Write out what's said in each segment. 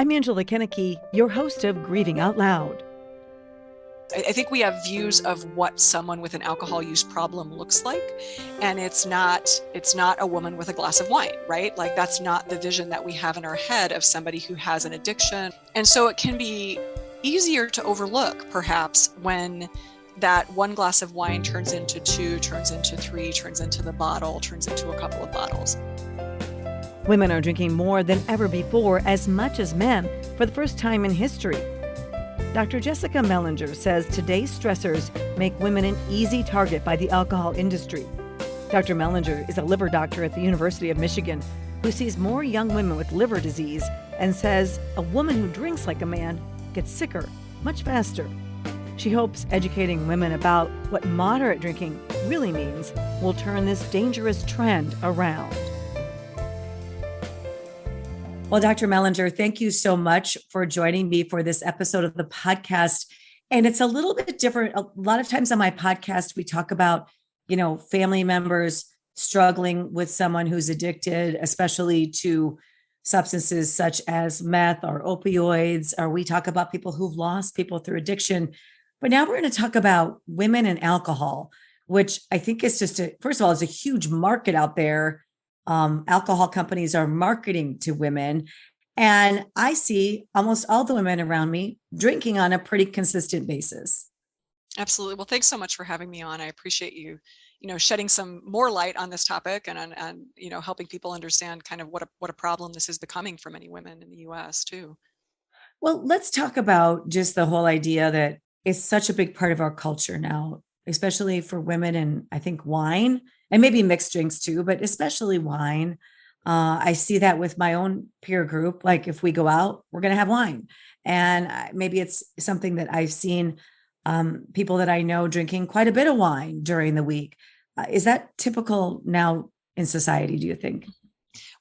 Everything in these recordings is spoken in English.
I'm Angela Kennecke, your host of Grieving Out Loud. I think we have views of what someone with an alcohol use problem looks like, and it's not a woman with a glass of wine, right? Like that's not the vision that we have in our head of somebody who has an addiction. And so it can be easier to overlook perhaps when that one glass of wine turns into two, turns into three, turns into the bottle, turns into a couple of bottles. Women are drinking more than ever before, as much as men, for the first time in history. Dr. Jessica Mellinger says today's stressors make women an easy target by the alcohol industry. Dr. Mellinger is a liver doctor at the University of Michigan who sees more young women with liver disease and says a woman who drinks like a man gets sicker much faster. She hopes educating women about what moderate drinking really means will turn this dangerous trend around. Well, Dr. Mellinger, thank you so much for joining me for this episode of the podcast. And it's a little bit different. A lot of times on my podcast, we talk about, family members struggling with someone who's addicted, especially to substances such as meth or opioids, or we talk about people who've lost people through addiction. But now we're going to talk about women and alcohol, which I think is first of all, it's a huge market out there. Alcohol companies are marketing to women. And I see almost all the women around me drinking on a pretty consistent basis. Absolutely. Well, thanks so much for having me on. I appreciate you, shedding some more light on this topic and helping people understand kind of what a problem this is becoming for many women in the US too. Well, let's talk about just the whole idea that it's such a big part of our culture now, especially for women, and I think wine and maybe mixed drinks too, but especially wine. I see that with my own peer group. Like if we go out, we're going to have wine. And maybe it's something that I've seen people that I know drinking quite a bit of wine during the week. Is that typical now in society, do you think?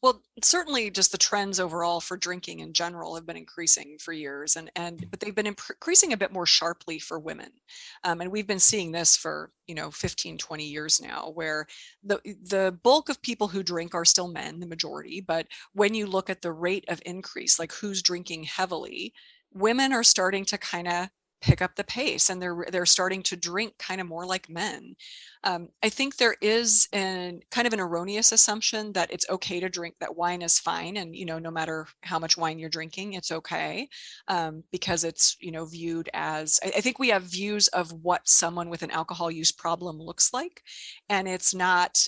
Well, certainly just the trends overall for drinking in general have been increasing for years, but they've been increasing a bit more sharply for women. And we've been seeing this for, 15, 20 years now, where the bulk of people who drink are still men, the majority. But when you look at the rate of increase, like who's drinking heavily, women are starting to kind of pick up the pace, and they're starting to drink kind of more like men. I think there is kind of an erroneous assumption that it's okay to drink, that wine is fine, and no matter how much wine you're drinking, it's okay, because it's viewed as. I think we have views of what someone with an alcohol use problem looks like, and it's not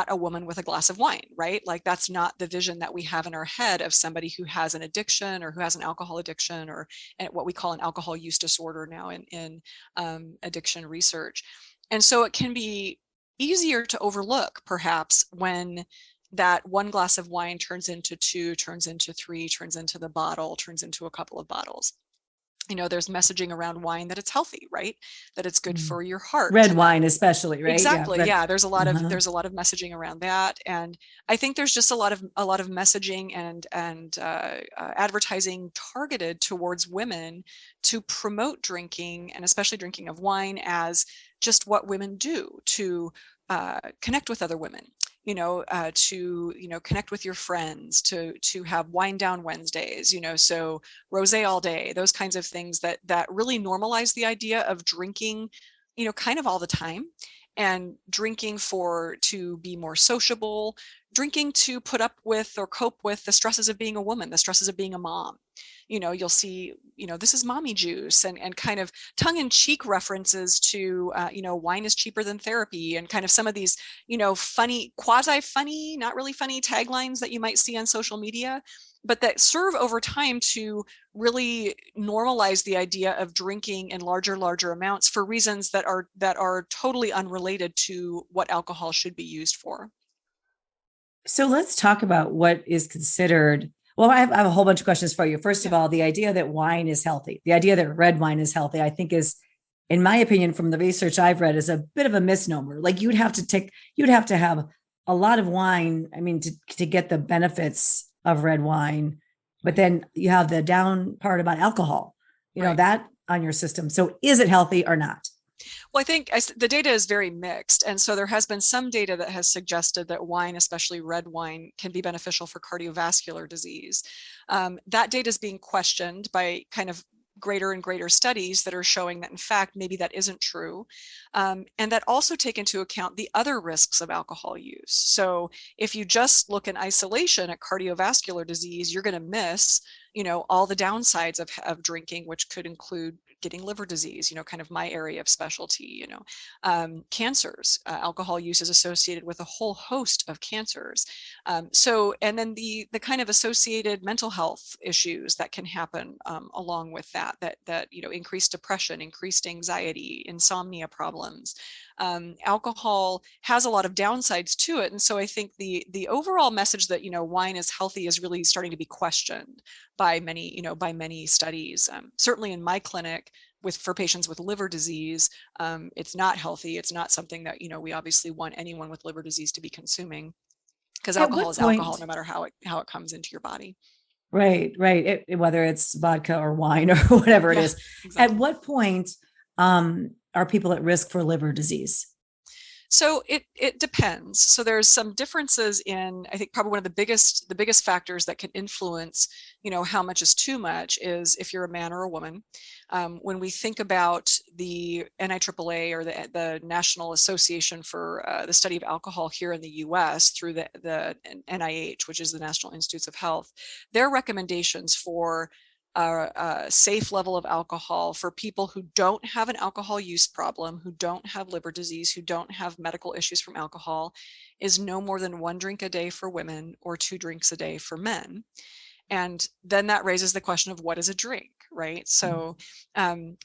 a woman with a glass of wine, right? Like that's not the vision that we have in our head of somebody who has an addiction or who has an alcohol addiction or what we call an alcohol use disorder now in addiction research. And so it can be easier to overlook perhaps when that one glass of wine turns into two, turns into three, turns into the bottle, turns into a couple of bottles. There's messaging around wine that it's healthy, right? That it's good for your heart. Red wine, especially, right? Exactly. Yeah. There's a lot of messaging around that, and I think there's just a lot of messaging and advertising targeted towards women to promote drinking, and especially drinking of wine, as just what women do to connect with other women. To connect with your friends, to have wine down Wednesdays, so rosé all day, those kinds of things that really normalize the idea of drinking, kind of all the time, and drinking to be more sociable, drinking to put up with or cope with the stresses of being a woman, the stresses of being a mom. You'll see, this is mommy juice, and kind of tongue-in-cheek references to, wine is cheaper than therapy, and kind of some of these, funny, quasi-funny, not really funny taglines that you might see on social media, but that serve over time to really normalize the idea of drinking in larger amounts for reasons that are totally unrelated to what alcohol should be used for. So let's talk about what is considered. Well, I have a whole bunch of questions for you. First of all, the idea that wine is healthy, the idea that red wine is healthy, I think is, in my opinion, from the research I've read, is a bit of a misnomer. Like you'd have to have a lot of wine, to get the benefits of red wine, but then you have the down part about alcohol, right, that on your system. So is it healthy or not? Well, I think the data is very mixed. And so there has been some data that has suggested that wine, especially red wine, can be beneficial for cardiovascular disease. That data is being questioned by kind of greater and greater studies that are showing that, in fact, maybe that isn't true. And that also take into account the other risks of alcohol use. So if you just look in isolation at cardiovascular disease, you're going to miss, all the downsides of drinking, which could include getting liver disease, kind of my area of specialty, cancers. Alcohol use is associated with a whole host of cancers. And then the kind of associated mental health issues that can happen along with that increased depression, increased anxiety, insomnia problems. Alcohol has a lot of downsides to it. And so I think the overall message that, wine is healthy is really starting to be questioned by many studies. Certainly in my clinic for patients with liver disease, it's not healthy. It's not something that, we obviously want anyone with liver disease to be consuming, because alcohol is alcohol no matter how it comes into your body. Right. Whether it's vodka or wine or whatever it is. Exactly. At what point are people at risk for liver disease? So it depends. So there's some differences in, I think probably one of the biggest factors that can influence, how much is too much is if you're a man or a woman. When we think about the NIAAA, or the National Association for the Study of Alcohol here in the U.S. through the NIH, which is the National Institutes of Health, their recommendations for a safe level of alcohol for people who don't have an alcohol use problem, who don't have liver disease, who don't have medical issues from alcohol, is no more than 1 drink a day for women or 2 drinks a day for men. And then that raises the question of what is a drink, right? So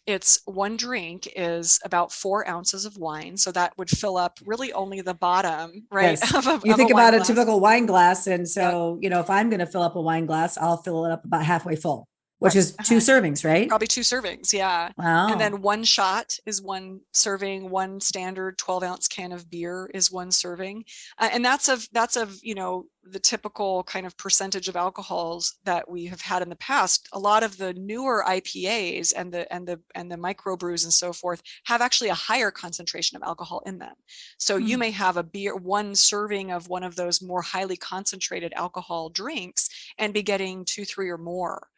it's 1 drink is about 4 ounces of wine. So that would fill up really only the bottom, right? Yes. You think about a typical wine glass. And so, if I'm going to fill up a wine glass, I'll fill it up about halfway full, which is 2 servings, right? Probably 2 servings. Yeah. Wow. And then 1 shot is 1 serving, 1 standard 12-ounce can of beer is 1 serving. And that's of, the typical kind of percentage of alcohols that we have had in the past. A lot of the newer IPAs and the microbrews and so forth have actually a higher concentration of alcohol in them. So you may have a beer, 1 serving of one of those more highly concentrated alcohol drinks and be getting 2, 3 or more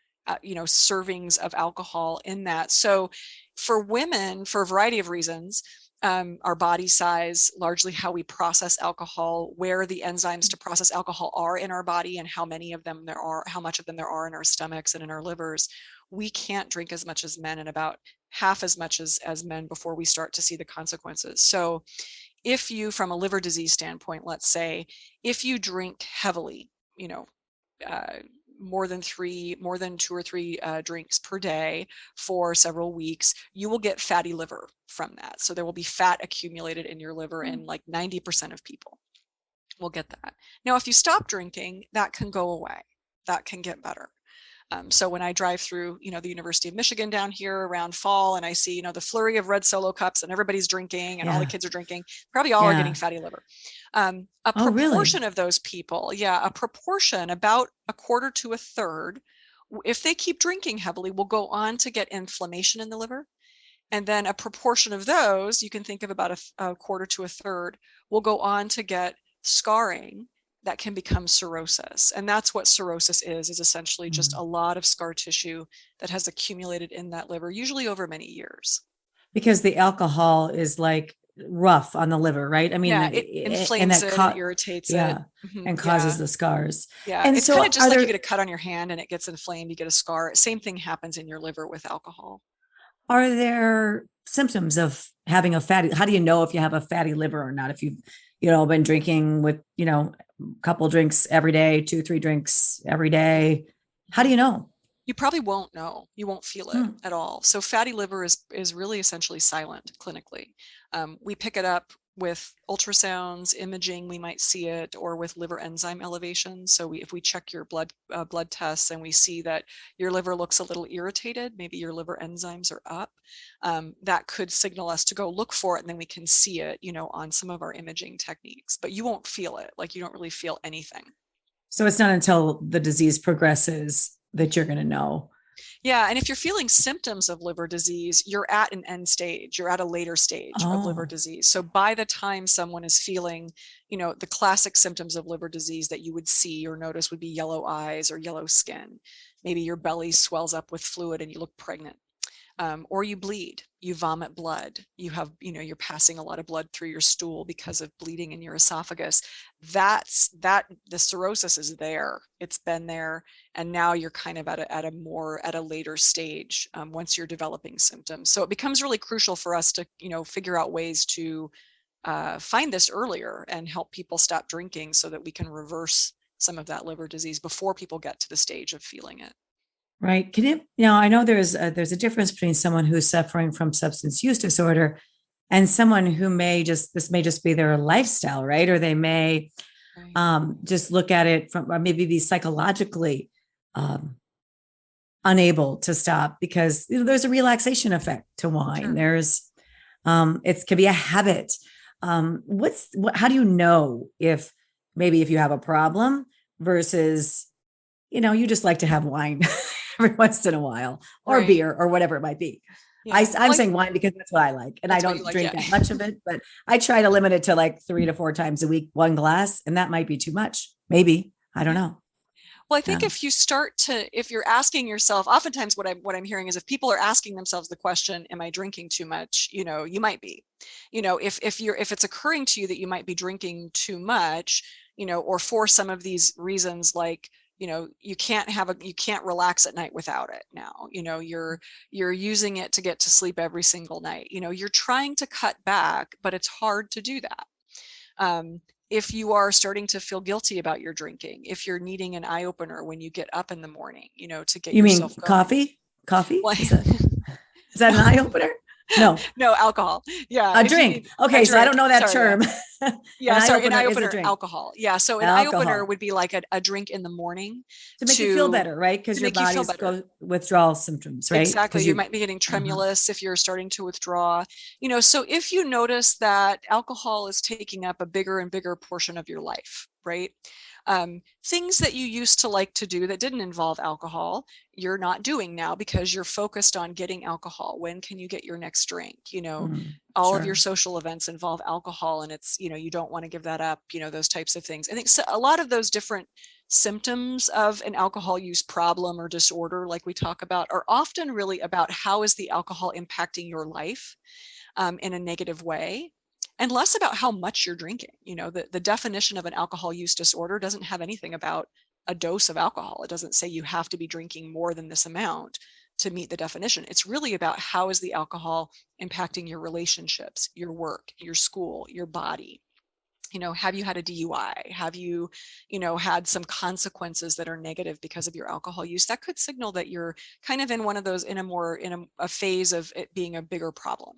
servings of alcohol in that. So for women, for a variety of reasons, our body size, largely how we process alcohol, where the enzymes to process alcohol are in our body, and how many of them there are, how much of them there are in our stomachs and in our livers, we can't drink as much as men, and about half as much as men before we start to see the consequences. So if you, from a liver disease standpoint, let's say, if you drink heavily, more than 2 or 3 drinks per day for several weeks, you will get fatty liver from that. So there will be fat accumulated in your liver, and like 90% of people will get that. Now, if you stop drinking, that can go away. That can get better. So when I drive through, the University of Michigan down here around fall, and I see, the flurry of red Solo cups and everybody's drinking and all the kids are drinking, probably all are getting fatty liver. A proportion of those people, a proportion, about 1/4 to 1/3, if they keep drinking heavily, will go on to get inflammation in the liver. And then a proportion of those, you can think of about a 1/4 to 1/3, will go on to get scarring that can become cirrhosis. And that's what cirrhosis is essentially just a lot of scar tissue that has accumulated in that liver, usually over many years. Because the alcohol is like rough on the liver, right? I mean, it inflames it, irritates it. And causes the scars. Yeah. And it's kind of just like you get a cut on your hand and it gets inflamed, you get a scar. Same thing happens in your liver with alcohol. Are there symptoms of having a fatty, how do you know if you have a fatty liver or not? If you've, been drinking with, a couple drinks every day, 2, 3 drinks every day, how do you know? You probably won't know. You won't feel it at all. So fatty liver is really essentially silent clinically. We pick it up with ultrasounds, imaging, we might see it, or with liver enzyme elevation. So if we check your blood tests and we see that your liver looks a little irritated, maybe your liver enzymes are up, that could signal us to go look for it, and then we can see it, on some of our imaging techniques. But you won't feel it, like you don't really feel anything. So it's not until the disease progresses that you're going to know. Yeah, and if you're feeling symptoms of liver disease, you're at an end stage, you're at a later stage of liver Oh, disease. So by the time someone is feeling, the classic symptoms of liver disease that you would see or notice would be yellow eyes or yellow skin. Maybe your belly swells up with fluid and you look pregnant. Or you bleed, you vomit blood, you're passing a lot of blood through your stool because of bleeding in your esophagus. The cirrhosis is there. It's been there. And now you're kind of at a later stage once you're developing symptoms. So it becomes really crucial for us to, figure out ways to find this earlier and help people stop drinking so that we can reverse some of that liver disease before people get to the stage of feeling it. right. Can I know there's a difference between someone who's suffering from substance use disorder and someone who this may just be their lifestyle, right? Or they may Right. just look at it from, or maybe be psychologically um, unable to stop because there's a relaxation effect to wine. Sure. There's it can be a habit. How do you know if maybe if you have a problem versus you just like to have wine every once in a while or Right. beer or whatever it might be. Yeah. I'm saying wine because that's what I like. And I That's what you don't like. drink Yeah. that much of it, but I try to limit it to like 3 to 4 times a week, one glass. And that might be too much. Maybe. I don't Yeah. know. Well, I think Yeah. if you're asking yourself, oftentimes what I'm hearing is if people are asking themselves the question, am I drinking too much? You might be, if it's occurring to you that you might be drinking too much, or for some of these reasons, like, you can't relax at night without it now, you're using it to get to sleep every single night, you're trying to cut back, but it's hard to do that. If you are starting to feel guilty about your drinking, if you're needing an eye opener when you get up in the morning, to get You mean yourself going. coffee? Coffee? Well, Is that an eye opener? No, no, alcohol. Yeah. a If you drink. need a Okay. So I drink, don't know that sorry. Yeah. term. An Yeah. eye Sorry. An eye opener is a opener, drink, alcohol. Yeah. So an eye opener alcohol would be like a drink in the morning to make you feel to, better, right? Because to your make you feel body's better. go withdrawal symptoms, right? Exactly. Because You you, might be getting uh-huh. tremulous if you're starting to withdraw. So if you notice that alcohol is taking up a bigger and bigger portion of your life, right? Things that you used to like to do that didn't involve alcohol, you're not doing now because you're focused on getting alcohol. When can you get your next drink? All of your Sure. social events involve alcohol, and it's, you don't want to give that up, those types of things. I think so, a lot of those different symptoms of an alcohol use problem or disorder, like we talk about, are often really about how is the alcohol impacting your life in a negative way, and less about how much you're drinking. The definition of an alcohol use disorder doesn't have anything about a dose of alcohol. It doesn't say you have to be drinking more than this amount to meet the definition. It's really about how is the alcohol impacting your relationships, your work, your school, your body. Have you had a DUI? Have you, had some consequences that are negative because of your alcohol use? That could signal that you're kind of in one of those, in a phase of it being a bigger problem.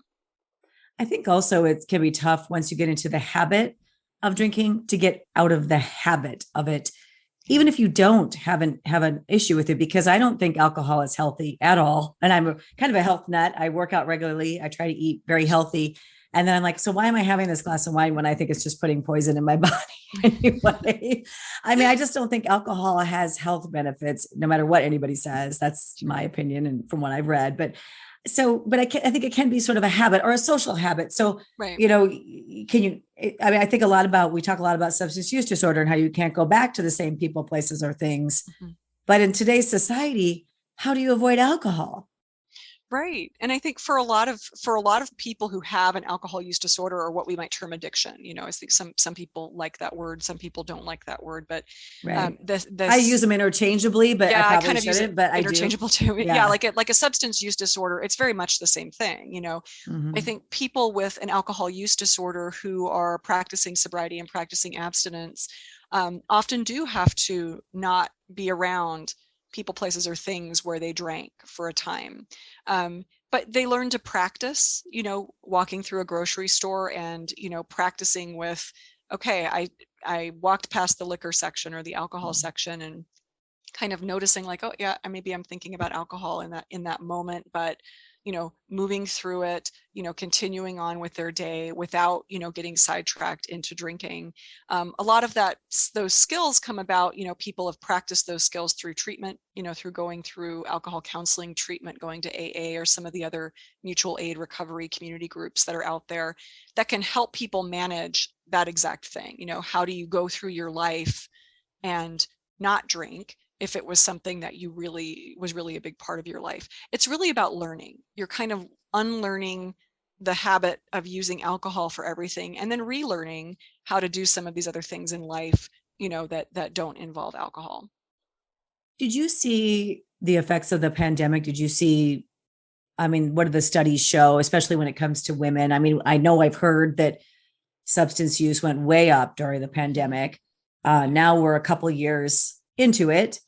I think also it can be tough once you get into the habit of drinking to get out of the habit of it, Yeah. even if you don't have an issue with it, because I don't think alcohol is healthy at all. And I'm kind of a health nut. I work out regularly. I try to eat very healthy. And then I'm like, so why am I having this glass of wine when I think it's just putting poison in my body anyway? I mean, I just don't think alcohol has health benefits, no matter what anybody says. That's my opinion and from what I've read. But I think it can be sort of a habit or a social habit. So, Right. can you, I mean, I think we talk a lot about substance use disorder and how you can't go back to the same people, places, or things. Mhm. But in today's society, how do you avoid alcohol? Right. And I think for a lot of people who have an alcohol use disorder, or what we might term addiction, I think some people like that word, some people don't like that word, but Right. this I use this them interchangeably, but I yeah, I probably kind of use it shouldn't, but I do. interchangeable too. Yeah, Yeah. like a substance use disorder, it's very much the same thing. I Mhm. think people with an alcohol use disorder who are practicing sobriety and practicing abstinence often do have to not be around people, places, or things where they drank for a time. But they learn to practice, walking through a grocery store and, practicing with, okay, I walked past the liquor section or the alcohol section and kind of noticing like, oh yeah, maybe I'm thinking about alcohol in that moment, but moving through it, continuing on with their day without, getting sidetracked into drinking. A lot of those skills come about, people have practiced those skills through treatment, through going through alcohol counseling treatment, going to AA or some of the other mutual aid recovery community groups that are out there that can help people manage that exact thing. How do you go through your life and not drink if it was something that was really a big part of your life? It's really about learning. You're kind of unlearning the habit of using alcohol for everything and then relearning how to do some of these other things in life, that don't involve alcohol. Did you see the effects of the pandemic? Did you see, I mean, what do the studies show, especially when it comes to women? I mean, I know I've heard that substance use went way up during the pandemic. Now we're a couple years into it.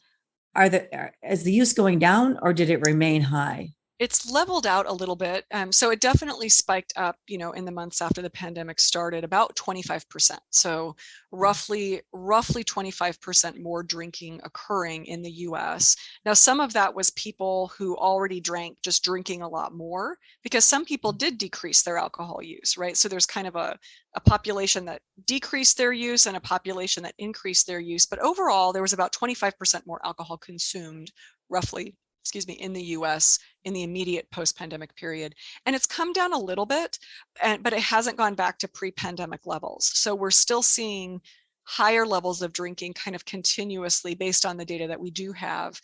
Is the use going down or did it remain high? It's leveled out a little bit. So it definitely spiked up, in the months after the pandemic started, about 25%. So roughly 25% more drinking occurring in the US. Now, some of that was people who already drank, just drinking a lot more, because some people did decrease their alcohol use, right? So there's kind of a population that decreased their use and a population that increased their use. But overall, there was about 25% more alcohol consumed, roughly, in the US in the immediate post-pandemic period. And it's come down a little bit, but it hasn't gone back to pre-pandemic levels. So we're still seeing higher levels of drinking kind of continuously based on the data that we do have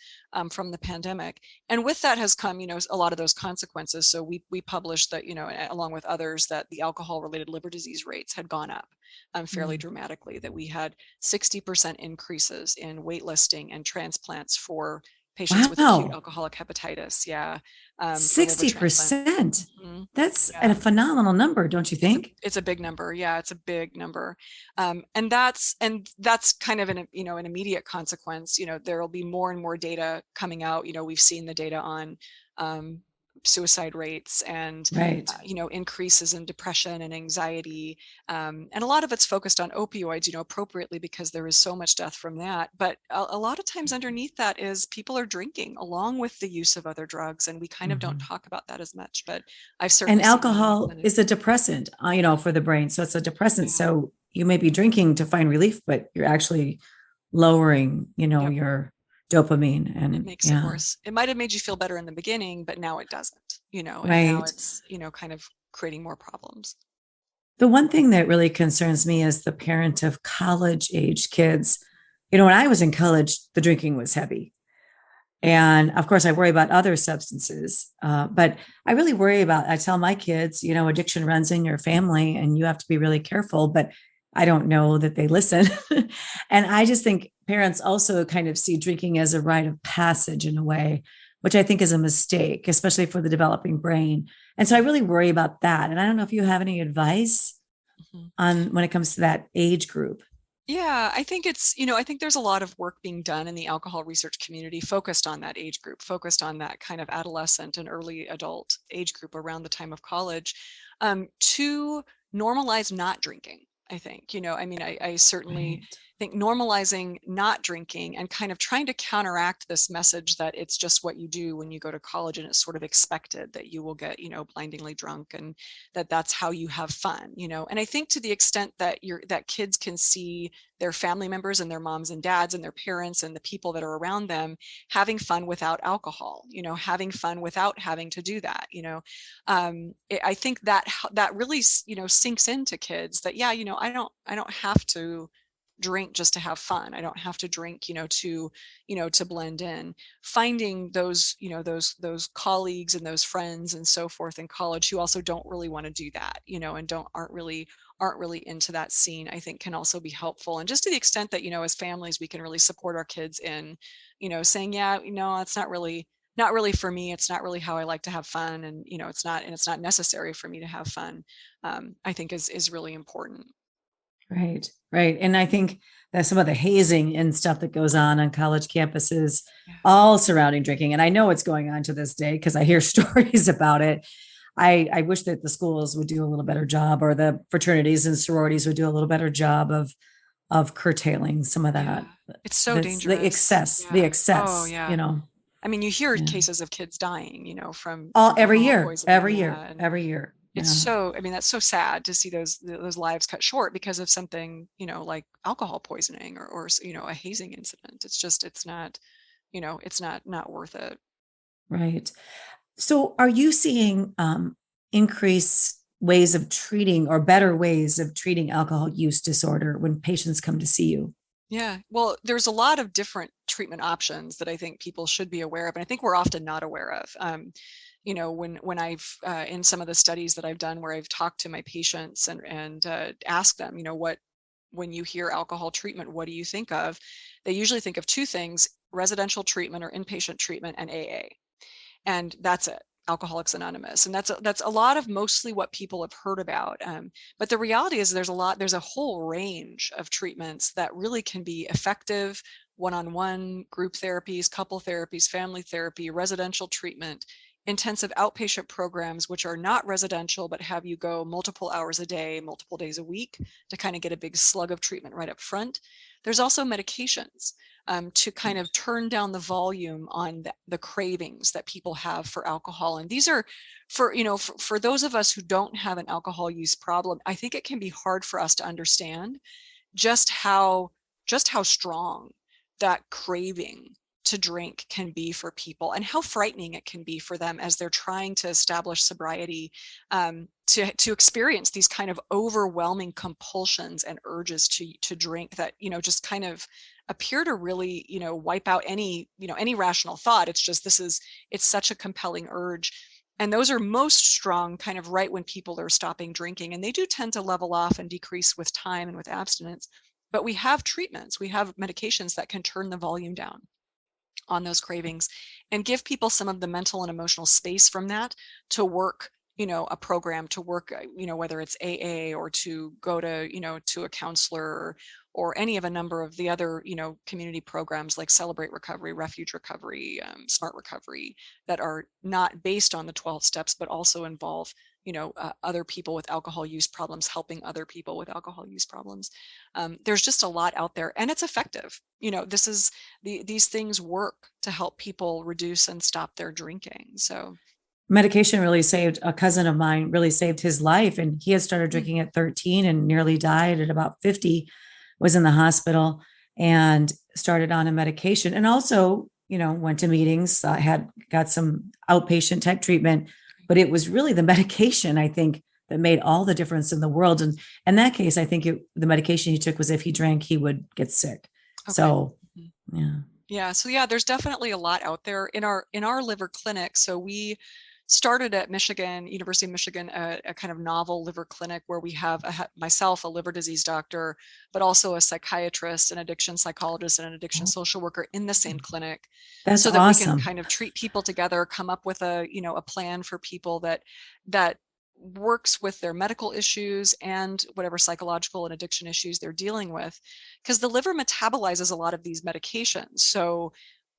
from the pandemic. And with that has come, a lot of those consequences. So we published that, along with others, that the alcohol-related liver disease rates had gone up fairly dramatically, that we had 60% increases in waitlisting and transplants for patients with acute alcoholic hepatitis. Yeah. 60%. That's yeah. a phenomenal number, don't you think? It's a big number. Yeah, it's a big number. And that's kind of an immediate consequence. There will be more and more data coming out. We've seen the data on suicide rates and right. Increases in depression and anxiety, and a lot of it's focused on opioids, appropriately, because there is so much death from that. But a lot of times underneath that is people are drinking along with the use of other drugs, and we kind of don't talk about that as much. But I've certainly and alcohol is a depressant, for the brain. So it's a depressant. So you may be drinking to find relief, but you're actually lowering, your dopamine, and it makes it worse. It might have made you feel better in the beginning, but now it doesn't, and now it's, kind of creating more problems. The one thing that really concerns me is the parent of college age kids. When I was in college, the drinking was heavy. And of course, I worry about other substances, but I really worry I tell my kids, addiction runs in your family and you have to be really careful, but I don't know that they listen. And I just think parents also kind of see drinking as a rite of passage in a way, which I think is a mistake, especially for the developing brain. And so I really worry about that. And I don't know if you have any advice on when it comes to that age group. Yeah, I think I think there's a lot of work being done in the alcohol research community focused on that age group, focused on that kind of adolescent and early adult age group around the time of college, to normalize not drinking. I think, I certainly think normalizing not drinking and kind of trying to counteract this message that it's just what you do when you go to college and it's sort of expected that you will get, blindingly drunk and that's how you have fun, and I think to the extent that that kids can see their family members and their moms and dads and their parents and the people that are around them having fun without alcohol, having fun without having to do that, I think that really, sinks into kids that, yeah, I don't have to drink just to have fun. I don't have to drink, to blend in. Finding those, those colleagues and those friends and so forth in college who also don't really want to do that, and aren't really into that scene, I think can also be helpful. And just to the extent that, as families, we can really support our kids in, saying, yeah, it's not really for me. It's not really how I like to have fun. And, it's not necessary for me to have fun. I think is really important. Right. Right. And I think that some of the hazing and stuff that goes on college campuses, all surrounding drinking. And I know it's going on to this day because I hear stories about it. I wish that the schools would do a little better job, or the fraternities and sororities would do a little better job of curtailing some of that. It's so dangerous. The excess, Oh, yeah. I mean, you hear Yeah. cases of kids dying, All from every alcohol year, poisoning. every Yeah, year, and every year. it's Yeah. so, I mean, that's so sad to see those lives cut short because of something, like alcohol poisoning or a hazing incident. It's just, it's not, it's not worth it. Right. So are you seeing increased ways of treating or better ways of treating alcohol use disorder when patients come to see you? Yeah. Well, there's a lot of different treatment options that I think people should be aware of, and I think we're often not aware of. When I've in some of the studies that I've done where I've talked to my patients and asked them, what when you hear alcohol treatment, what do you think of? They usually think of two things: residential treatment or inpatient treatment, and AA. And that's it, Alcoholics Anonymous. And that's a lot of mostly what people have heard about. But the reality is there's a whole range of treatments that really can be effective: one-on-one, group therapies, couple therapies, family therapy, residential treatment, intensive outpatient programs, which are not residential, but have you go multiple hours a day, multiple days a week to kind of get a big slug of treatment right up front. There's also medications to kind of turn down the volume on the cravings that people have for alcohol. And these are for those of us who don't have an alcohol use problem, I think it can be hard for us to understand just how just how strong that craving to drink can be for people, and how frightening it can be for them as they're trying to establish sobriety, to experience these kind of overwhelming compulsions and urges to drink that just kind of appear to really wipe out any rational thought. It's just it's such a compelling urge. And those are most strong kind of right when people are stopping drinking, and they do tend to level off and decrease with time and with abstinence. But we have treatments, we have medications that can turn the volume down on those cravings and give people some of the mental and emotional space from that to work, a program, to work, whether it's AA or to go to a counselor, or any of a number of the other community programs like Celebrate Recovery, Refuge Recovery, Smart Recovery, that are not based on the 12 steps but also involve other people with alcohol use problems helping other people with alcohol use problems. There's just a lot out there, and it's effective. These things work to help people reduce and stop their drinking. So Medication really saved a cousin of mine, really saved his life. And he had started mm, drinking at 13 and nearly died at about 50, was in the hospital and started on a medication. And also, went to meetings, had got some outpatient type treatment, but it was really the medication, I think, that made all the difference in the world. And in that case, I think the medication he took was if he drank, he would get sick. okay. So, Mhm. yeah. Yeah, so yeah, there's definitely a lot out there in our liver clinic. So we started at University of Michigan, a kind of novel liver clinic where we have myself, a liver disease doctor, but also a psychiatrist, an addiction psychologist, and an addiction social worker in the same clinic, That's so that we can awesome. kind of treat people together, come up with a plan for people that works with their medical issues and whatever psychological and addiction issues they're dealing with, because the liver metabolizes a lot of these medications. So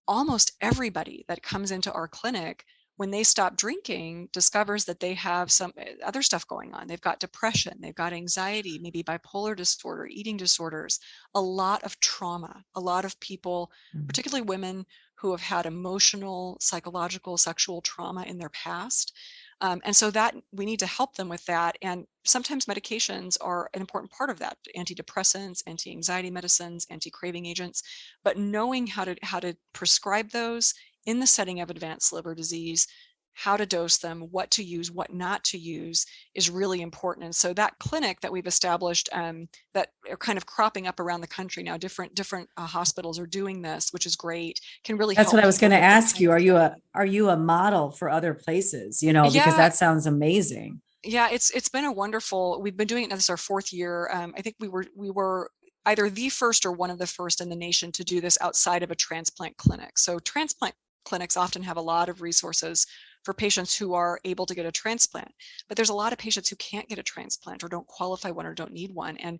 almost everybody that comes into our clinic, when they stop drinking, discovers that they have some other stuff going on. They've got depression, they've got anxiety, maybe bipolar disorder, eating disorders, a lot of trauma, a lot of people, particularly women, who have had emotional, psychological, sexual trauma in their past. And so that we need to help them with that. And sometimes medications are an important part of that: antidepressants, anti-anxiety medicines, anti-craving agents. But knowing how to prescribe those in the setting of advanced liver disease, how to dose them, what to use, what not to use, is really important. And so that clinic that we've established, that are kind of cropping up around the country now, different hospitals are doing this, which is great, can really That's help what I was people going to get the ask kind you. of Are you a model for other places, because yeah. that sounds amazing. Yeah, it's been a wonderful. We've been doing it now. This is our fourth year. I think we were either the first or one of the first in the nation to do this outside of a transplant clinic. So transplant clinics often have a lot of resources for patients who are able to get a transplant, but there's a lot of patients who can't get a transplant or don't qualify one or don't need one. And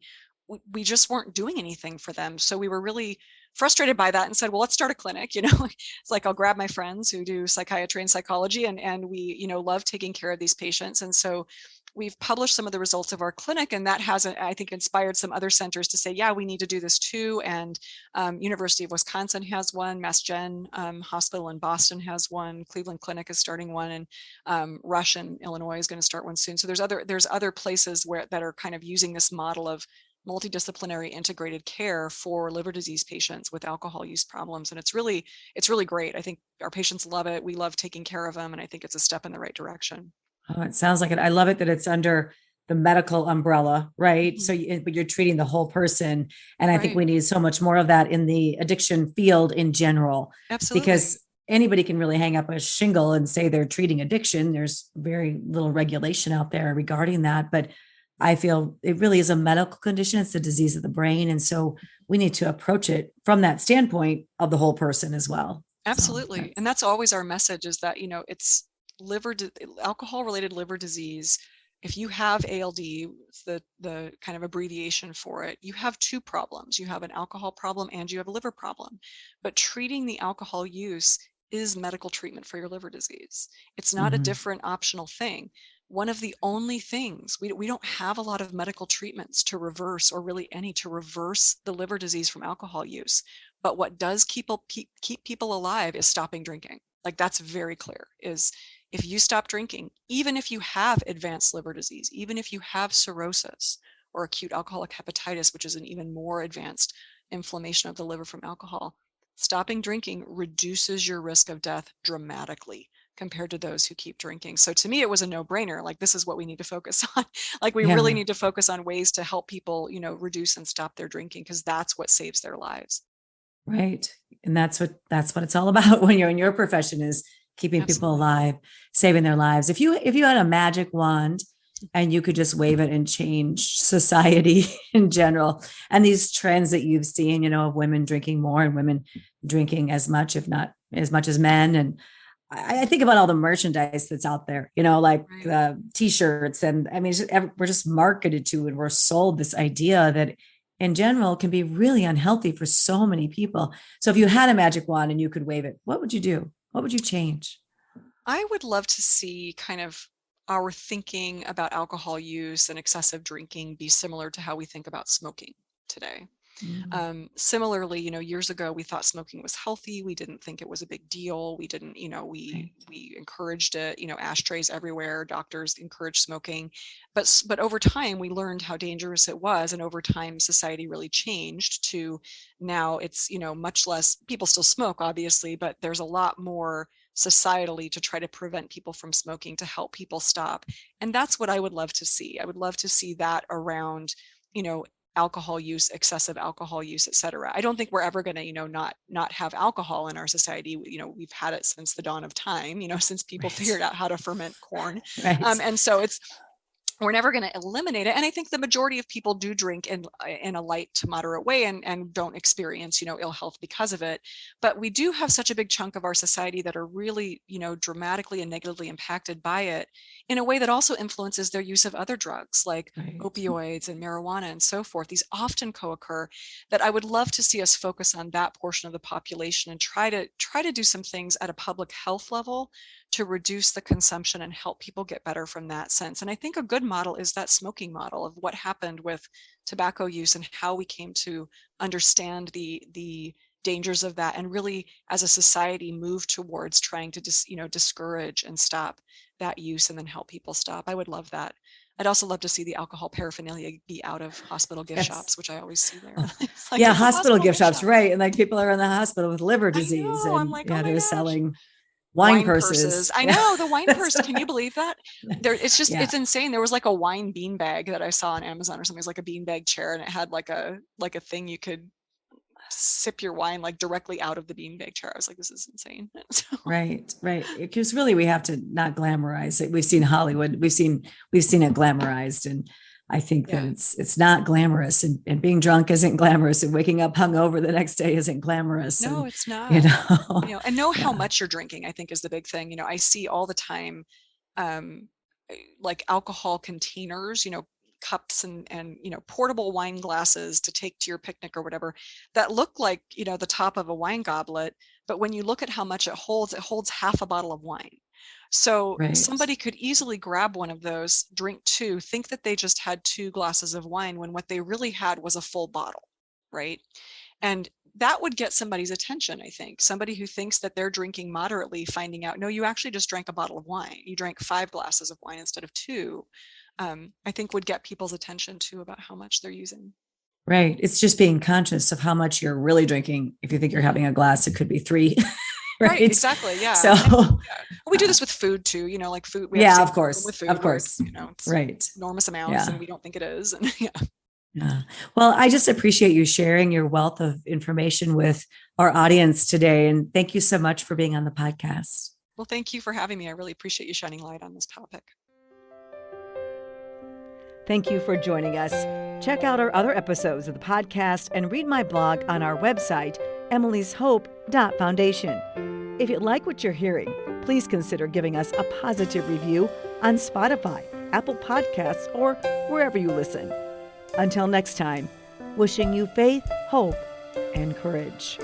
we just weren't doing anything for them. So we were really frustrated by that and said, well, let's start a clinic. It's like I'll grab my friends who do psychiatry and psychology, and we love taking care of these patients. And so we've published some of the results of our clinic, and that has, I think, inspired some other centers to say, yeah, we need to do this too. And University of Wisconsin has one, Mass Gen Hospital in Boston has one, Cleveland Clinic is starting one, and Rush in Illinois is going to start one soon. So there's other places that are kind of using this model of multidisciplinary integrated care for liver disease patients with alcohol use problems. And it's really great. I think our patients love it. We love taking care of them. And I think it's a step in the right direction. Oh, it sounds like it. I love it that it's under the medical umbrella, right? Mm-hmm. But you're treating the whole person. And I think Right. we need so much more of that in the addiction field in general, Absolutely. because anybody can really hang up a shingle and say they're treating addiction. There's very little regulation out there regarding that. But I feel it really is a medical condition. It's a disease of the brain. And so we need to approach it from that standpoint of the whole person as well. So Absolutely. And that's always our message, is that, it's alcohol related liver disease. If you have ALD, it's the kind of abbreviation for it, you have two problems. You have an alcohol problem and you have a liver problem. But treating the alcohol use is medical treatment for your liver disease. It's not a different optional thing. One of the only things, we don't have a lot of medical treatments to reverse, or really any, to reverse the liver disease from alcohol use. But what does keep people alive is stopping drinking. Like, that's very clear, is if you stop drinking, even if you have advanced liver disease, even if you have cirrhosis or acute alcoholic hepatitis, which is an even more advanced inflammation of the liver from alcohol, stopping drinking reduces your risk of death dramatically compared to those who keep drinking. So to me, it was a no-brainer. Like, this is what we need to focus on. Like, we really need to focus on ways to help people, reduce and stop their drinking, because that's what saves their lives. Right. And that's what it's all about when you're in your profession, is keeping people Absolutely. alive, saving their lives. If you had a magic wand and you could just wave it and change society in general, and these trends that you've seen, of women drinking more and women drinking as much, if not as much as men. And I think about all the merchandise that's out there, like Right. the t-shirts. And I mean, we're just marketed to, and we're sold this idea that in general can be really unhealthy for so many people. So if you had a magic wand and you could wave it, what would you do? What would you change? I would love to see kind of our thinking about alcohol use and excessive drinking be similar to how we think about smoking today. Mm, Similarly, years ago, we thought smoking was healthy. We didn't think it was a big deal. We didn't, right. we encouraged it, ashtrays everywhere. Doctors encouraged smoking. But over time, we learned how dangerous it was. And over time, society really changed to now it's, much less. People still smoke, obviously, but there's a lot more societally to try to prevent people from smoking, to help people stop. And that's what I would love to see. I would love to see that around, alcohol use, excessive alcohol use, et cetera. I don't think we're ever going to, not have alcohol in our society. We've had it since the dawn of time, since people figured out how to ferment corn. Right. And so we're never going to eliminate it. And I think the majority of people do drink in a light to moderate way, and don't experience, ill health because of it. But we do have such a big chunk of our society that are really, dramatically and negatively impacted by it, in a way that also influences their use of other drugs like Right. opioids and marijuana and so forth. These often co-occur. That I would love to see us focus on that portion of the population and try to do some things at a public health level to reduce the consumption and help people get better from that sense. And I think a good model is that smoking model of what happened with tobacco use and how we came to understand the dangers of that, and really as a society move towards trying to discourage and stop that use, and then help people stop. I would love that. I'd also love to see the alcohol paraphernalia be out of hospital gift Yes. shops, which I always see there. Oh, It's like, yeah. it's a Hospital hospital gift gift shops. shop. Right. And like people are in the hospital with liver I disease, know. I'm and like, oh yeah, my they're gosh. selling wine Wine purses. purses. I Yeah. know, the wine That's purse. Can you believe that? yeah. It's insane. There was like a wine bean bag that I saw on Amazon or something. It was like a bean bag chair, and it had like a thing you could sip your wine like directly out of the bean bag chair. I was like, this is insane. So, Right. Right. Because really we have to not glamorize it. We've seen Hollywood. We've seen it glamorized. And I think that yeah. it's not glamorous, and being drunk isn't glamorous, and waking up hungover the next day isn't glamorous. No, And, it's you not. know, And know how yeah. much you're drinking, I think, is the big thing. I see all the time, um, like alcohol containers, cups and portable wine glasses to take to your picnic or whatever that look like, the top of a wine goblet. But when you look at how much it holds half a bottle of wine. So Right. somebody could easily grab one of those, drink two, think that they just had 2 glasses of wine when what they really had was a full bottle, right? And that would get somebody's attention, I think. Somebody who thinks that they're drinking moderately, finding out, no, you actually just drank a bottle of wine. You drank 5 glasses of wine instead of 2. I think would get people's attention too about how much they're using. Right. It's just being conscious of how much you're really drinking. If you think you're having a glass, it could be 3. Right, Right. exactly. Yeah. So We do this with food too, like food. We yeah, have of course. with food, Of course. it's Right. enormous amounts Yeah. and we don't think it is. And yeah. Yeah. Well, I just appreciate you sharing your wealth of information with our audience today. And thank you so much for being on the podcast. Well, thank you for having me. I really appreciate you shining light on this topic. Thank you for joining us. Check out our other episodes of the podcast and read my blog on our website, emilyshope.foundation. If you like what you're hearing, please consider giving us a positive review on Spotify, Apple Podcasts, or wherever you listen. Until next time, wishing you faith, hope, and courage.